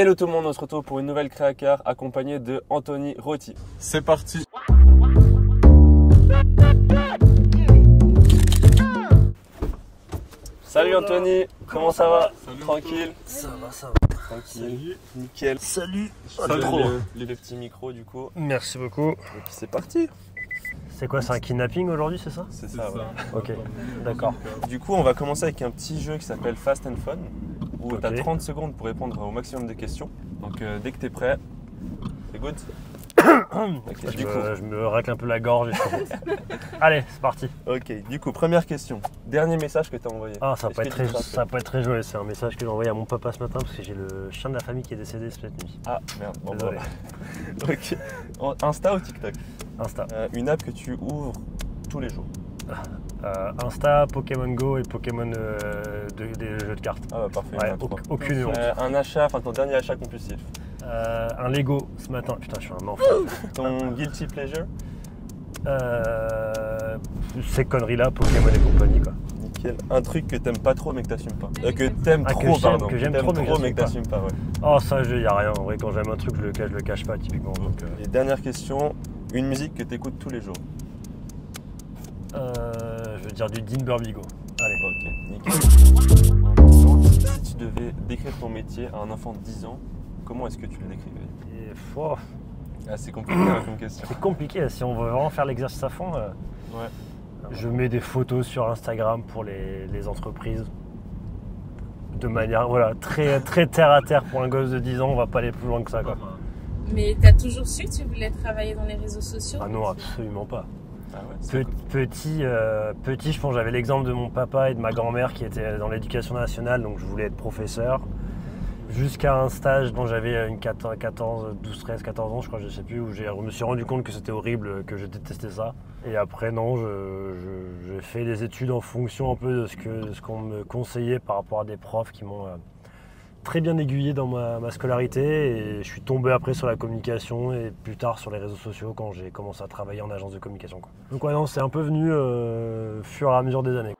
Hello tout le monde, on se retrouve pour une nouvelle Créacar accompagnée de Anthony Rotti. C'est parti. Salut Anthony, comment ça va? Salut. Tranquille? Ça va. Tranquille, nickel. Salut. Salut Trop. les petits micros du coup. Merci beaucoup. Et puis c'est parti. C'est quoi, c'est un kidnapping aujourd'hui, c'est ça? C'est ça, ouais. Ok, d'accord. Du coup, on va commencer avec un petit jeu qui s'appelle Fast and Fun, où tu as Ok. 30 secondes pour répondre au maximum de questions. Donc dès que tu es prêt, c'est good. Ok, du coup, Je me racle un peu la gorge et je suis Allez, c'est parti. ok, du coup, première question. Dernier message que tu as envoyé. Ah, ça va Est-ce pas que être tu te très, rappelles? ça va pas être très joyeux. C'est un message que j'ai envoyé à mon papa ce matin parce que j'ai le chien de la famille qui est décédé cette nuit. Ah, merde. Bon, Désolé. voilà. Ok. Insta ou TikTok? Insta. Une app que tu ouvres tous les jours. Insta, Pokémon Go et Pokémon des jeux de cartes. Ah bah parfait. Ouais, il y en a trois. aucune honte. Un achat, enfin ton dernier achat compulsif. Un Lego ce matin. Putain, je suis un enfant. Ton guilty pleasure. Ces conneries-là, Pokémon et compagnie, quoi. Nickel. Un truc que t'aimes pas trop mais que t'assumes pas. Que t'aimes Ah, trop, que pardon. j'aime Que trop, t'aimes mais que mais que j'assume t'assumes pas, ouais. Oh, ça, y a rien. En vrai, quand j'aime un truc, je le cache pas, typiquement. Donc, Et dernière question, une musique que t'écoutes tous les jours. je veux dire du Dean Burbigo. Allez. Ok, nickel. Si tu devais décrire ton métier à un enfant de 10 ans, comment est-ce que tu le décrirais? Et, oh, Ah, c'est compliqué hein, comme question. c'est compliqué. Si on veut vraiment faire l'exercice à fond, Ouais. je mets des photos sur Instagram pour les entreprises. De manière très, très terre à terre pour un gosse de 10 ans. On va pas aller plus loin que ça, quoi. Mais t'as toujours su que tu voulais travailler dans les réseaux sociaux? Ah non, absolument pas. Ah ouais, c'est cool. Petit, je pense, j'avais l'exemple de mon papa et de ma grand-mère qui étaient dans l'éducation nationale, donc je voulais être professeur. Jusqu'à un stage dont j'avais une 12, 13, 14 ans, je crois, je sais plus, où je me suis rendu compte que c'était horrible, que je détestais ça. Et après, non, j'ai fait des études en fonction un peu de ce qu'on me conseillait par rapport à des profs qui m'ont très bien aiguillé dans ma scolarité. Et je suis tombé après sur la communication et plus tard sur les réseaux sociaux quand j'ai commencé à travailler en agence de communication, quoi. Donc ouais, non, c'est un peu venu au fur et à mesure des années.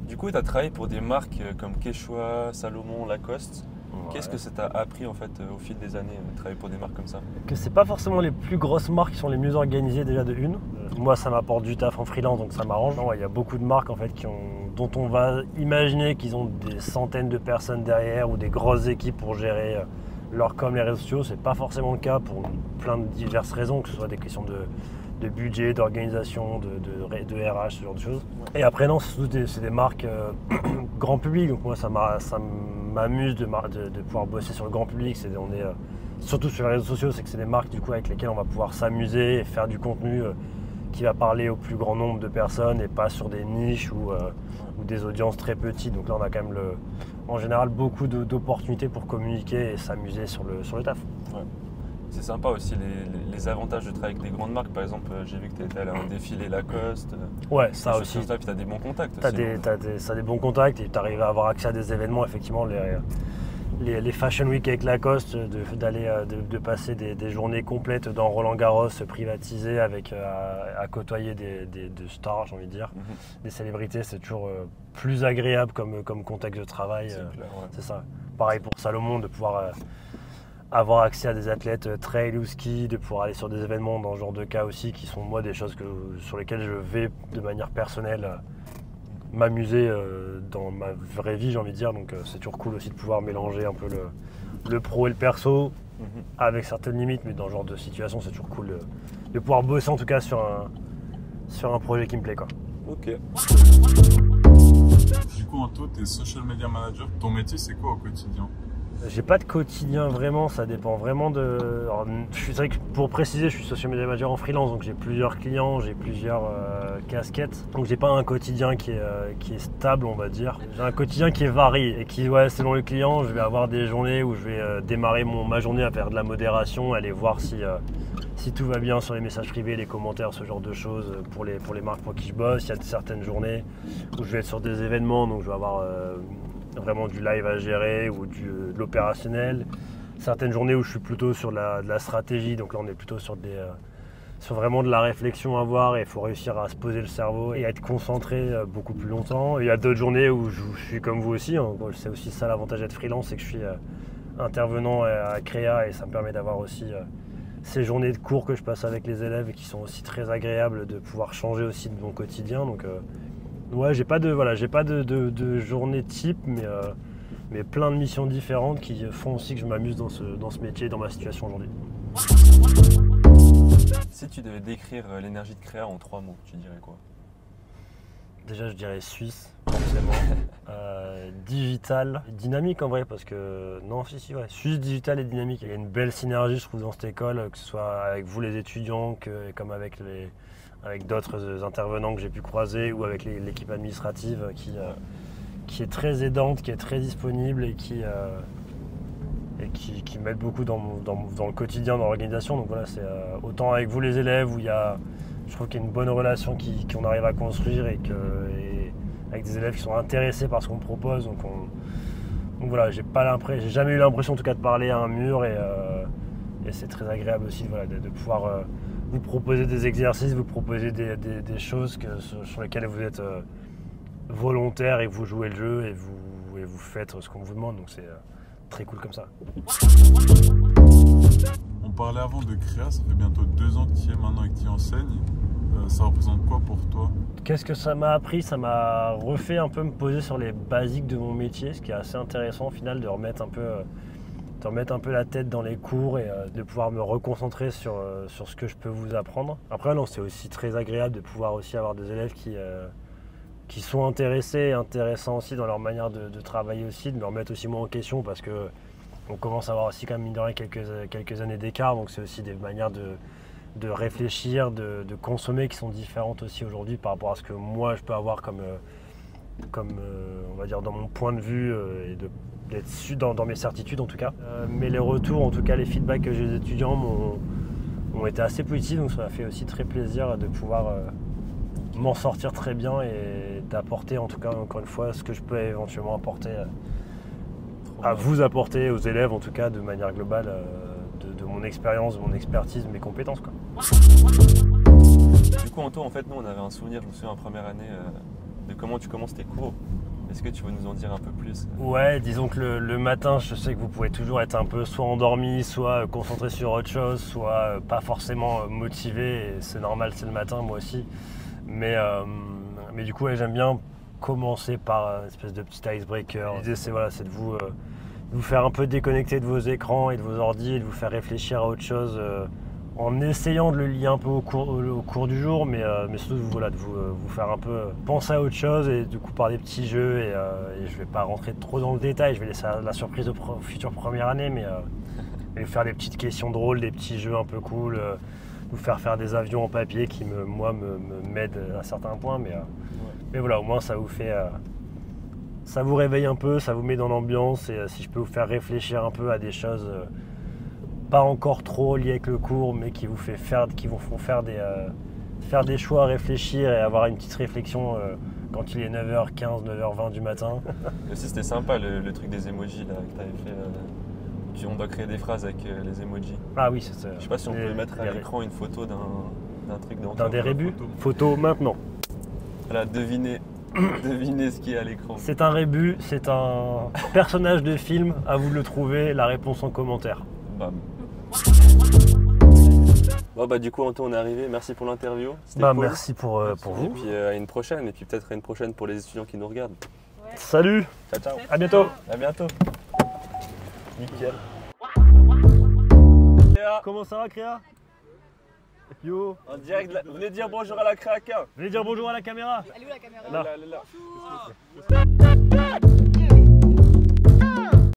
Du coup, tu as travaillé pour des marques comme Quechua, Salomon, Lacoste. Qu'est-ce que ça t'a appris en fait au fil des années de travailler pour des marques comme ça? Que c'est pas forcément les plus grosses marques qui sont les mieux organisées déjà de une. Moi, ça m'apporte du taf en freelance, donc ça m'arrange. Il y a beaucoup de marques en fait dont on va imaginer qu'ils ont des centaines de personnes derrière ou des grosses équipes pour gérer leur com, les réseaux sociaux. C'est pas forcément le cas pour plein de diverses raisons, que ce soit des questions de budget, d'organisation, de RH, ce genre de choses. Et après, non, c'est des marques grand public. Donc moi, ça m'amuse de pouvoir bosser sur le grand public. Surtout sur les réseaux sociaux, c'est que c'est des marques du coup avec lesquelles on va pouvoir s'amuser et faire du contenu qui va parler au plus grand nombre de personnes et pas sur des niches ou des audiences très petites. Donc là, on a quand même en général beaucoup d'opportunités pour communiquer et s'amuser sur le taf. Ouais. C'est sympa aussi les avantages de travailler avec des grandes marques. Par exemple, j'ai vu que tu étais allé à un défilé Lacoste. Ouais, ça aussi. Puis tu as des bons contacts T'as aussi. des bons contacts et tu arrives à avoir accès à des événements, effectivement, les Fashion Week avec Lacoste, de passer des journées complètes dans Roland Garros privatisé avec à côtoyer des stars, j'ai envie de dire, des célébrités, c'est toujours plus agréable comme contexte de travail. C'est clair, ouais. C'est ça. Pareil pour Salomon, de pouvoir avoir accès à des athlètes trail ou ski, de pouvoir aller sur des événements dans ce genre de cas aussi, qui sont moi des choses sur lesquelles je vais de manière personnelle m'amuser dans ma vraie vie, j'ai envie de dire. Donc c'est toujours cool aussi de pouvoir mélanger un peu le pro et le perso, avec certaines limites, mais dans ce genre de situation, c'est toujours cool de pouvoir bosser en tout cas sur un projet qui me plaît, quoi. Ok. Du coup, Anto, t'es social media manager. Ton métier, c'est quoi au quotidien? J'ai pas de quotidien vraiment, ça dépend vraiment de... Alors, c'est vrai que pour préciser, je suis social media manager en freelance, donc j'ai plusieurs clients, j'ai plusieurs casquettes. Donc j'ai pas un quotidien qui est stable, on va dire. J'ai un quotidien qui est varié et qui, ouais, selon le client, je vais avoir des journées où je vais démarrer ma journée à faire de la modération, aller voir si tout va bien sur les messages privés, les commentaires, ce genre de choses pour les marques pour qui je bosse. Il y a certaines journées où je vais être sur des événements, donc je vais avoir vraiment du live à gérer ou de l'opérationnel. Certaines journées où je suis plutôt sur de la stratégie, donc là on est plutôt sur sur vraiment de la réflexion à avoir et il faut réussir à se poser le cerveau et à être concentré beaucoup plus longtemps. Il y a d'autres journées où je suis comme vous aussi, hein. C'est aussi ça l'avantage d'être freelance, c'est que je suis intervenant à Créa et ça me permet d'avoir aussi ces journées de cours que je passe avec les élèves et qui sont aussi très agréables de pouvoir changer aussi de mon quotidien. Donc ouais, j'ai pas de journée type, mais plein de missions différentes qui font aussi que je m'amuse dans ce métier, dans ma situation aujourd'hui. Si tu devais décrire l'énergie de Créa en 3 mots, tu dirais quoi? Déjà, je dirais suisse, forcément. Digital, dynamique en vrai, parce que non, si, ouais. Suisse, digital et dynamique. Il y a une belle synergie, je trouve, dans cette école, que ce soit avec vous les étudiants, comme avec d'autres intervenants que j'ai pu croiser, ou avec l'équipe administrative qui est très aidante, qui est très disponible et qui m'aide beaucoup dans le quotidien, dans l'organisation. Donc voilà, c'est autant avec vous les élèves où je trouve qu'il y a une bonne relation qu'on arrive à construire et avec des élèves qui sont intéressés par ce qu'on propose. Donc voilà, j'ai jamais eu l'impression en tout cas de parler à un mur et c'est très agréable aussi de pouvoir vous proposer des exercices, vous proposer des choses sur lesquelles vous êtes volontaire et que vous jouez le jeu et vous faites ce qu'on vous demande. Donc c'est très cool comme ça. On parlait avant de Créa, ça fait bientôt 2 ans que tu y es maintenant et que tu y enseignes. Ça représente quoi pour toi? Qu'est-ce que ça m'a appris? Ça m'a refait un peu me poser sur les basiques de mon métier, ce qui est assez intéressant au final de remettre un peu la tête dans les cours et de pouvoir me reconcentrer sur ce que je peux vous apprendre. Après non, c'est aussi très agréable de pouvoir aussi avoir des élèves qui sont intéressés et intéressants aussi dans leur manière de travailler aussi, de me remettre aussi moi en question parce que on commence à avoir aussi quand même mine de rien quelques années d'écart, donc c'est aussi des manières de réfléchir, de consommer qui sont différentes aussi aujourd'hui par rapport à ce que moi je peux avoir comme on va dire dans mon point de vue et d'être su dans mes certitudes en tout cas. Mais les retours, en tout cas les feedbacks que j'ai des étudiants ont été assez positifs, donc ça m'a fait aussi très plaisir de pouvoir m'en sortir très bien et d'apporter en tout cas encore une fois ce que je peux éventuellement apporter vous apporter aux élèves en tout cas de manière globale de mon expérience, de mon expertise, de mes compétences quoi. Du coup Anto, en fait nous on avait un souvenir, je me souviens en première année de comment tu commences tes cours. Est-ce que tu veux nous en dire un peu plus? Ouais, disons que le matin, je sais que vous pouvez toujours être un peu soit endormi, soit concentré sur autre chose, soit pas forcément motivé, et c'est normal, c'est le matin, moi aussi. Mais du coup, ouais, j'aime bien commencer par une espèce de petit icebreaker. L'idée, c'est de vous faire un peu déconnecter de vos écrans et de vos ordis et de vous faire réfléchir à autre chose en essayant de le lier un peu au cours du jour, mais surtout de vous faire un peu penser à autre chose et du coup par des petits jeux et je vais pas rentrer trop dans le détail, je vais laisser la surprise aux futures premières années, mais vous faire des petites questions drôles, des petits jeux un peu cool, vous faire des avions en papier qui m'aident à certains points, mais voilà, au moins ça vous fait ça vous réveille un peu, ça vous met dans l'ambiance et si je peux vous faire réfléchir un peu à des choses pas encore trop liées avec le cours, mais qui vous font faire des choix, réfléchir et avoir une petite réflexion quand il est 9h15, 9h20 du matin. Et aussi c'était sympa le truc des emojis là, que tu avais fait. On doit créer des phrases avec les emojis. Ah oui, c'est ça. Je sais pas si on peut mettre à l'écran une photo d'un truc d'Anto. D'un des rébus. Photo maintenant. Voilà, devinez ce qui est à l'écran. C'est un rébut, c'est un personnage de film, à vous de le trouver, la réponse en commentaire. Bam. Bon bah du coup Anto, on est arrivé, merci pour l'interview. Cool. Merci pour vous. Et puis à une prochaine, et puis peut-être à une prochaine pour les étudiants qui nous regardent. Ouais. Salut. Ciao. À bientôt. À bientôt. Nickel. Comment ça va Créa? Yo. En direct, venez dire bonjour à la Créaca. Venez dire bonjour à la caméra. Elle est où la caméra? Là.